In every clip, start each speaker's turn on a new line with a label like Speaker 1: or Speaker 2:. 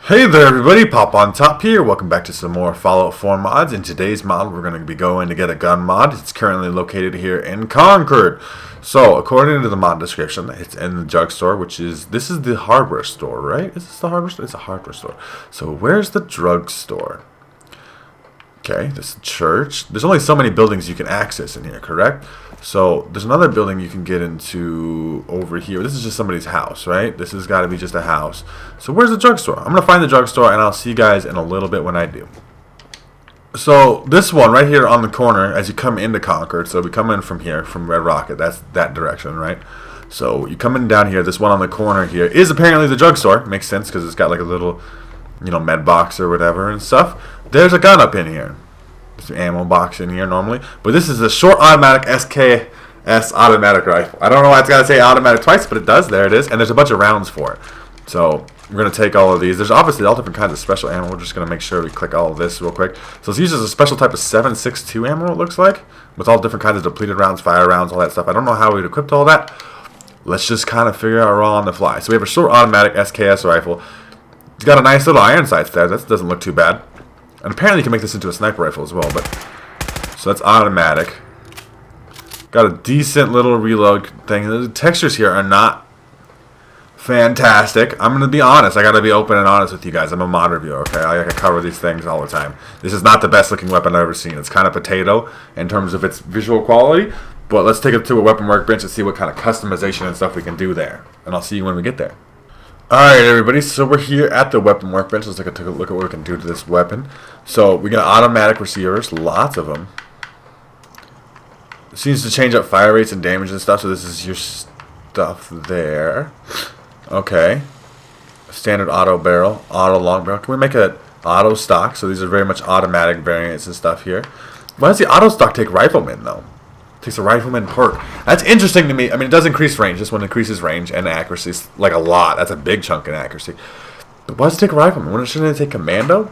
Speaker 1: Hey there everybody, Popontop here. Welcome back to some more Fallout 4 mods. In today's mod, we're going to be going to get a gun mod. It's currently located here in Concord. So, according to the mod description, it's in the drugstore, this is the hardware store, right? Is this the hardware store? It's a hardware store. So, where's the drugstore? Okay, this is a church. There's only so many buildings you can access in here, correct? So, there's another building you can get into over here. This is just somebody's house, right? This has got to be just a house. So, where's the drugstore? I'm going to find the drugstore, and I'll see you guys in a little bit when I do. So, this one right here on the corner, as you come into Concord, so we come in from here, from Red Rocket, that's that direction, right? So, you come in down here, this one on the corner here is apparently the drugstore. Makes sense, because it's got like a little, med box or whatever and stuff. There's a gun up in here. There's an ammo box in here normally. But this is a short automatic SKS automatic rifle. I don't know why it's got to say automatic twice, but it does. There it is. And there's a bunch of rounds for it. So we're going to take all of these. There's obviously all different kinds of special ammo. We're just going to make sure we click all of this real quick. So it's used as a special type of 7.62 ammo, it looks like. With all different kinds of depleted rounds, fire rounds, all that stuff. I don't know how we'd equipped all that. Let's just kind of figure out all on the fly. So we have a short automatic SKS rifle. It's got a nice little iron sights there. That doesn't look too bad. And apparently you can make this into a sniper rifle as well. So that's automatic. Got a decent little reload thing. The textures here are not fantastic. I'm going to be honest. I got to be open and honest with you guys. I'm a mod reviewer, okay? I cover these things all the time. This is not the best looking weapon I've ever seen. It's kind of potato in terms of its visual quality. But let's take it to a weapon workbench and see what kind of customization and stuff we can do there. And I'll see you when we get there. Alright everybody, so we're here at the weapon workbench. Let's take a look at what we can do to this weapon. So we got automatic receivers, lots of them. It seems to change up fire rates and damage and stuff, so this is your stuff there. Okay. Standard auto barrel, auto long barrel. Can we make an auto stock? So these are very much automatic variants and stuff here. Why does the auto stock take rifleman though? Takes a rifleman perk. That's interesting to me. I mean, it does increase range. This one increases range and accuracy, like a lot. That's a big chunk in accuracy. But why does it take a rifleman? Shouldn't it take commando?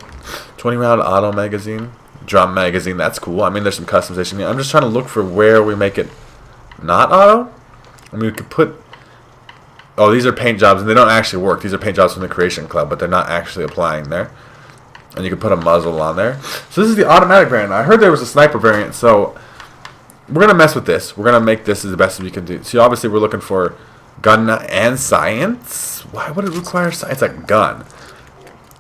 Speaker 1: 20 round auto magazine, drum magazine. That's cool. I mean, there's some customization here. I'm just trying to look for where we make it not auto. I mean, we could put. Oh, these are paint jobs, and they don't actually work. These are paint jobs from the Creation Club, but they're not actually applying there. And you can put a muzzle on there. So this is the automatic variant. I heard there was a sniper variant, so. We're going to mess with this. We're going to make this as the best as we can do. See, obviously, we're looking for gun and science. Why would it require science? Like gun.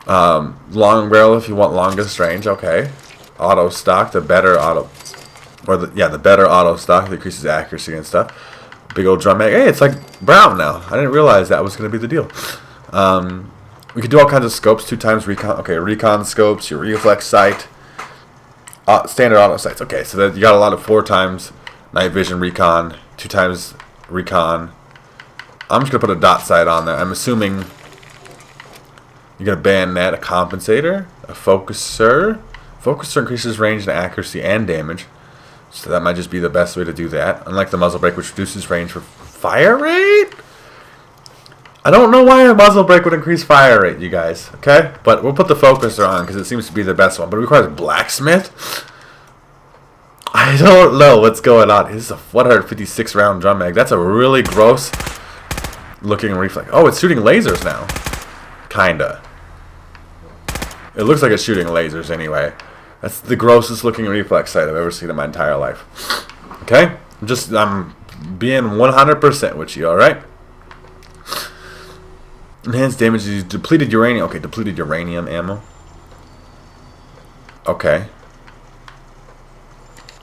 Speaker 1: Long barrel if you want longest range. Okay. Auto stock, the better auto. Or, the better auto stock that increases accuracy and stuff. Big old drum mag. Hey, it's like brown now. I didn't realize that was going to be the deal. We could do all kinds of scopes. 2x recon. Okay, recon scopes, your reflex sight. Standard auto sights. Okay, so that you got a lot of 4x night vision recon, 2x recon. I'm just gonna put a dot sight on there. I'm assuming you got a bayonet, a compensator, a focuser. Focuser increases range and accuracy and damage, so that might just be the best way to do that. Unlike the muzzle brake, which reduces range for fire rate. I don't know why a muzzle brake would increase fire rate, you guys, okay? But we'll put the focuser on because it seems to be the best one. But it requires blacksmith? I don't know what's going on. This is a 156 round drum mag. That's a really gross looking reflex. Oh, it's shooting lasers now. Kinda. It looks like it's shooting lasers anyway. That's the grossest looking reflex sight I've ever seen in my entire life. Okay? I'm being 100% with you, alright? Enhanced damage is depleted uranium. Okay, depleted uranium ammo. Okay.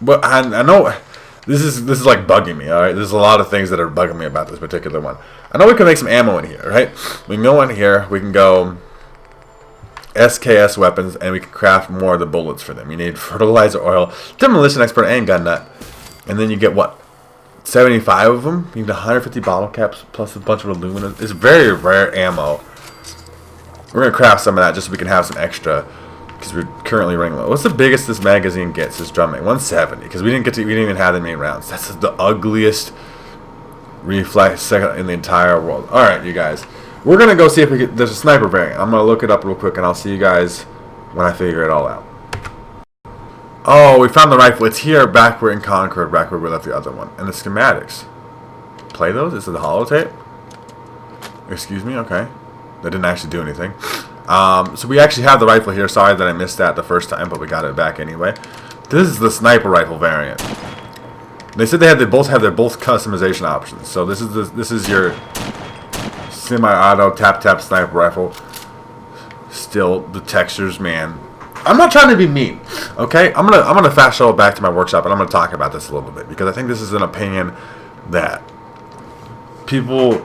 Speaker 1: But I know this is like bugging me. All right, there's a lot of things that are bugging me about this particular one. I know we can make some ammo in here, right? We can go in here. We can go SKS weapons, and we can craft more of the bullets for them. You need fertilizer oil, demolition expert, and gun nut, and then you get what? 75 of them. You need 150 bottle caps plus a bunch of aluminum. It's very rare ammo. We're gonna craft some of that just so we can have some extra, because we're currently running low. What's the biggest this magazine gets? This drum mag 170, because we didn't even have that many rounds. That's the ugliest reflex in the entire world. All right, you guys. We're gonna go see if we get. There's a sniper variant. I'm gonna look it up real quick, and I'll see you guys when I figure it all out. Oh, we found the rifle. It's here, back where in Concord, back where we left the other one. And the schematics. Play those? Is it the holotape? Excuse me? Okay. That didn't actually do anything. So we actually have the rifle here. Sorry that I missed that the first time, but we got it back anyway. This is the sniper rifle variant. They said they both have their customization options. So this is your semi-auto tap sniper rifle. Still, the textures, man. I'm not trying to be mean, okay? I'm gonna fast show back to my workshop, and I'm gonna talk about this a little bit because I think this is an opinion that people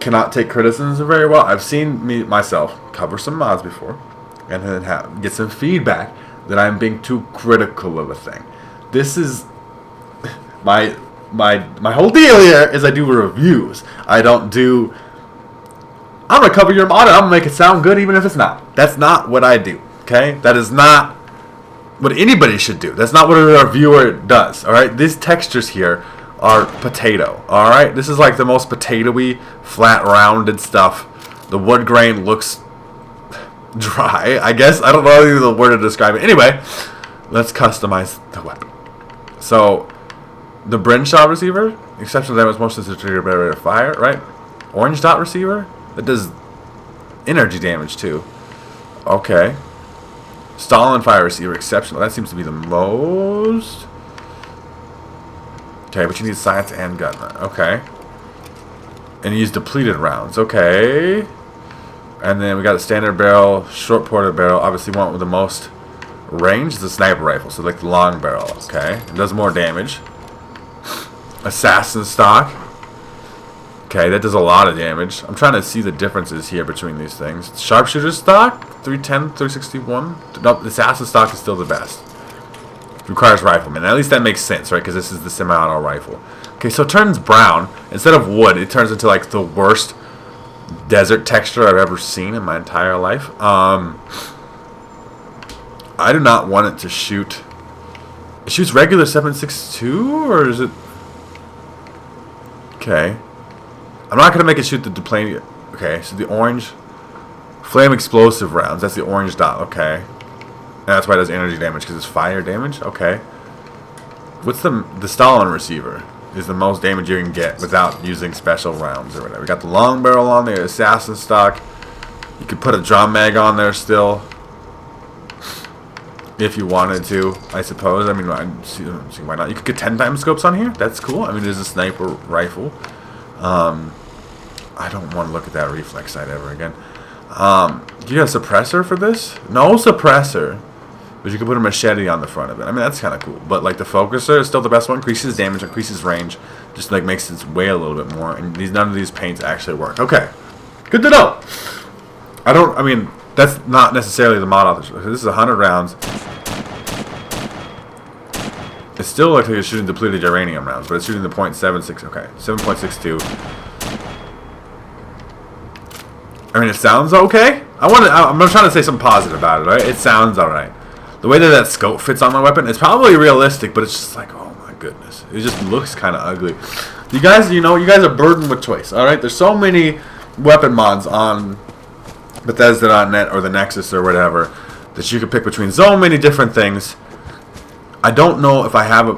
Speaker 1: cannot take criticism very well. I've seen myself cover some mods before, and then get some feedback that I'm being too critical of a thing. This is my whole deal here is I do reviews. I don't do. I'm gonna cover your mod and I'm gonna make it sound good even if it's not. That's not what I do. Okay, that is not what anybody should do. That's not what a reviewer does. All right, these textures here are potato. All right, this is like the most potatoey, flat, rounded stuff. The wood grain looks dry. I guess I don't know the word to describe it. Anyway, let's customize the weapon. So the Brin shot receiver, exceptional damage, most sensitive barrier to fire. Right, orange dot receiver that does energy damage too. Okay. Stalin fire receiver, exceptional. That seems to be the most. Okay, but you need science and gun. Okay. And you use depleted rounds. Okay. And then we got a standard barrel, short ported barrel. Obviously, one with the most range is the sniper rifle. So, like the long barrel. Okay. It does more damage. Assassin stock. Okay, that does a lot of damage. I'm trying to see the differences here between these things. Sharpshooter stock, 310, 361. Nope, the assassin stock is still the best. Requires rifleman. At least that makes sense, right? Because this is the semi-auto rifle. Okay, so it turns brown. Instead of wood, it turns into like the worst desert texture I've ever seen in my entire life. I do not want it to shoot. It shoots regular 7.62, or is it? Okay. I'm not going to make it shoot the depleted. Okay, so the orange flame explosive rounds. That's the orange dot. Okay. And that's why it does energy damage, because it's fire damage. Okay. What's the Stalin receiver? Is the most damage you can get without using special rounds or whatever. We got the long barrel on there, assassin stock. You could put a drum mag on there still, if you wanted to, I suppose. I mean, I see why not. You could get 10 times scopes on here. That's cool. I mean, there's a sniper rifle. I don't want to look at that reflex sight ever again. Do you have a suppressor for this? No suppressor. But you can put a machete on the front of it. I mean, that's kind of cool. But, like, the focuser is still the best one. Increases damage, increases range. Just, like, makes its weigh a little bit more. And none of these paints actually work. Okay. Good to know. I mean, that's not necessarily the mod author. This is 100 rounds. It still looks like it's shooting depleted uranium rounds, but it's shooting the .76. Okay, 7.62. I mean, it sounds okay. I'm not trying to say something positive about it. Right? It sounds all right. The way that scope fits on my weapon is probably realistic, but it's just like, oh my goodness, it just looks kind of ugly. You guys are burdened with choice. All right, there's so many weapon mods on Bethesda.net or the Nexus or whatever that you can pick between. So many different things. I don't know if I have a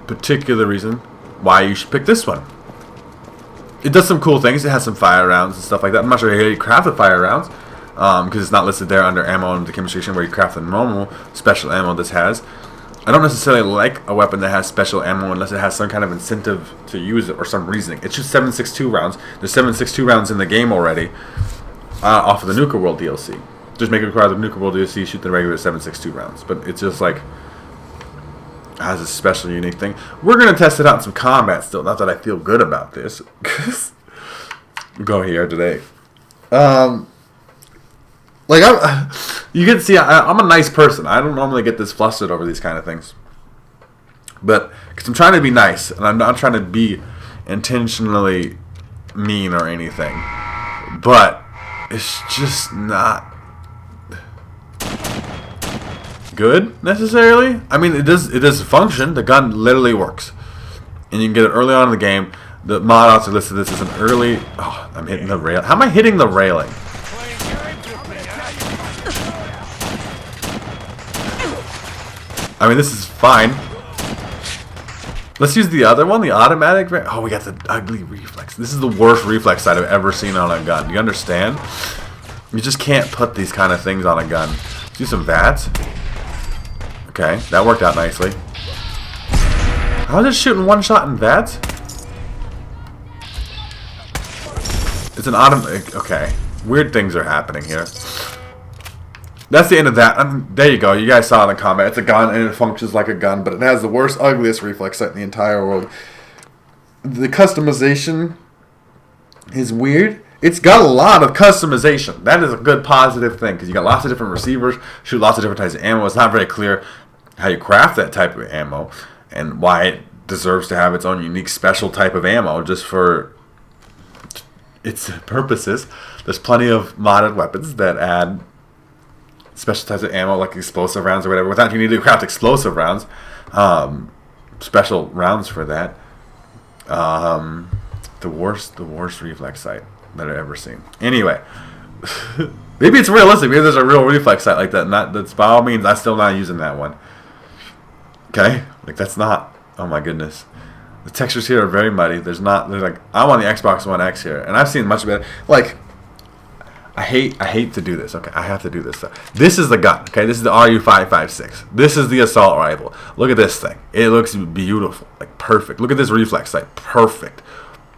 Speaker 1: particular reason why you should pick this one. It does some cool things. It has some fire rounds and stuff like that. I'm not sure how you craft the fire rounds because it's not listed there under ammo and the chemistry section where you craft the normal special ammo this has. I don't necessarily like a weapon that has special ammo unless it has some kind of incentive to use it or some reasoning. It's just 7.62 rounds. There's 7.62 rounds in the game already off of the Nuka World DLC. Just make it require the Nuka World DLC shoot the regular 7.62 rounds. But it's just like has a special unique thing. We're going to test it out in some combat still. Not that I feel good about this. Go here today. You can see I'm a nice person. I don't normally get this flustered over these kind of things. But, because I'm trying to be nice. And I'm not trying to be intentionally mean or anything. But, it's just not good necessarily. I mean, it does function. The gun literally works, and you can get it early on in the game. The mod also listed this as an early. Oh, I'm hitting the rail. How am I hitting the railing? I mean, this is fine. Let's use the other one, the automatic. Oh, we got the ugly reflex. This is the worst reflex sight I've ever seen on a gun. Do you understand? You just can't put these kind of things on a gun. Let's do some VATS. Okay, that worked out nicely. How is it shooting one shot in VATS? It's an automatic. Okay, weird things are happening here. That's the end of that. There you go. You guys saw in the comment. It's a gun and it functions like a gun, but it has the worst, ugliest reflex sight in the entire world. The customization is weird. It's got a lot of customization. That is a good positive thing because you got lots of different receivers, shoot lots of different types of ammo. It's not very clear how you craft that type of ammo and why it deserves to have its own unique special type of ammo just for its purposes. There's plenty of modded weapons that add special types of ammo like explosive rounds or whatever without you need to craft explosive rounds. Special rounds for that. The worst reflex sight that I've ever seen. Anyway, maybe it's realistic. Maybe there's a real reflex sight like that. That's by all means, I'm still not using that one. Okay, like that's not. Oh my goodness, the textures here are very muddy. There's like I'm on the Xbox One X here, and I've seen much better. Like I hate to do this. Okay, I have to do this. This is the gun. Okay, this is the RU-556. This is the assault rifle. Look at this thing. It looks beautiful, like perfect. Look at this reflex sight. Perfect.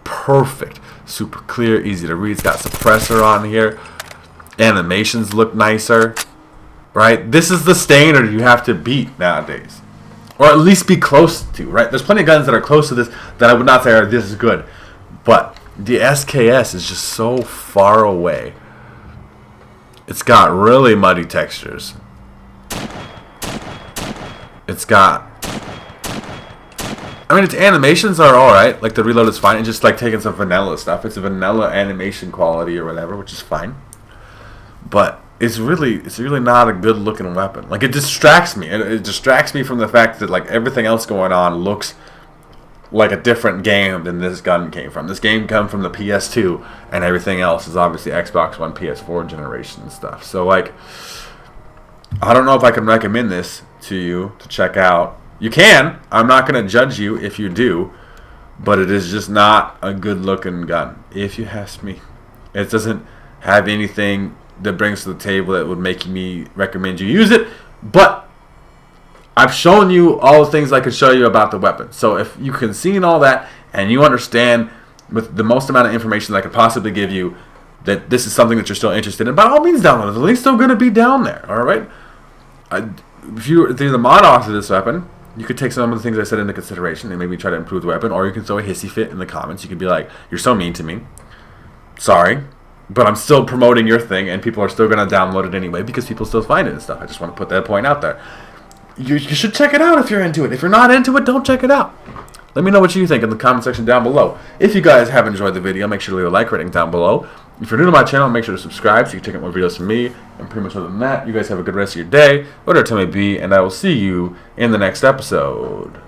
Speaker 1: Perfect. Super clear, easy to read. It's got suppressor on here. Animations look nicer. Right? This is the standard you have to beat nowadays. Or at least be close to, right? There's plenty of guns that are close to this that I would not say are this is good. But the SKS is just so far away. It's got really muddy textures. It's got... I mean, its animations are alright. Like, the reload is fine. It's just like taking some vanilla stuff. It's a vanilla animation quality or whatever, which is fine. But it's really not a good looking weapon. Like, it distracts me. It distracts me from the fact that, like, everything else going on looks like a different game than this gun came from. This game came from the PS2, and everything else is obviously Xbox One, PS4 generation and stuff. So, like, I don't know if I can recommend this to you to check out. You can. I'm not going to judge you if you do, but it is just not a good-looking gun, if you ask me. It doesn't have anything that brings to the table that would make me recommend you use it, but I've shown you all the things I could show you about the weapon. So if you can see all that and you understand with the most amount of information that I could possibly give you that this is something that you're still interested in, by all means download it. The link's still going to be down there, all right? If you're the mod author of this weapon, you could take some of the things I said into consideration and maybe try to improve the weapon, or you can throw a hissy fit in the comments. You could be like, you're so mean to me. Sorry. But I'm still promoting your thing, and people are still going to download it anyway because people still find it and stuff. I just want to put that point out there. You should check it out if you're into it. If you're not into it, don't check it out. Let me know what you think in the comment section down below. If you guys have enjoyed the video, make sure to leave a like rating down below. If you're new to my channel, make sure to subscribe so you can check out more videos from me. And pretty much other than that, you guys have a good rest of your day, whatever it may be, and I will see you in the next episode.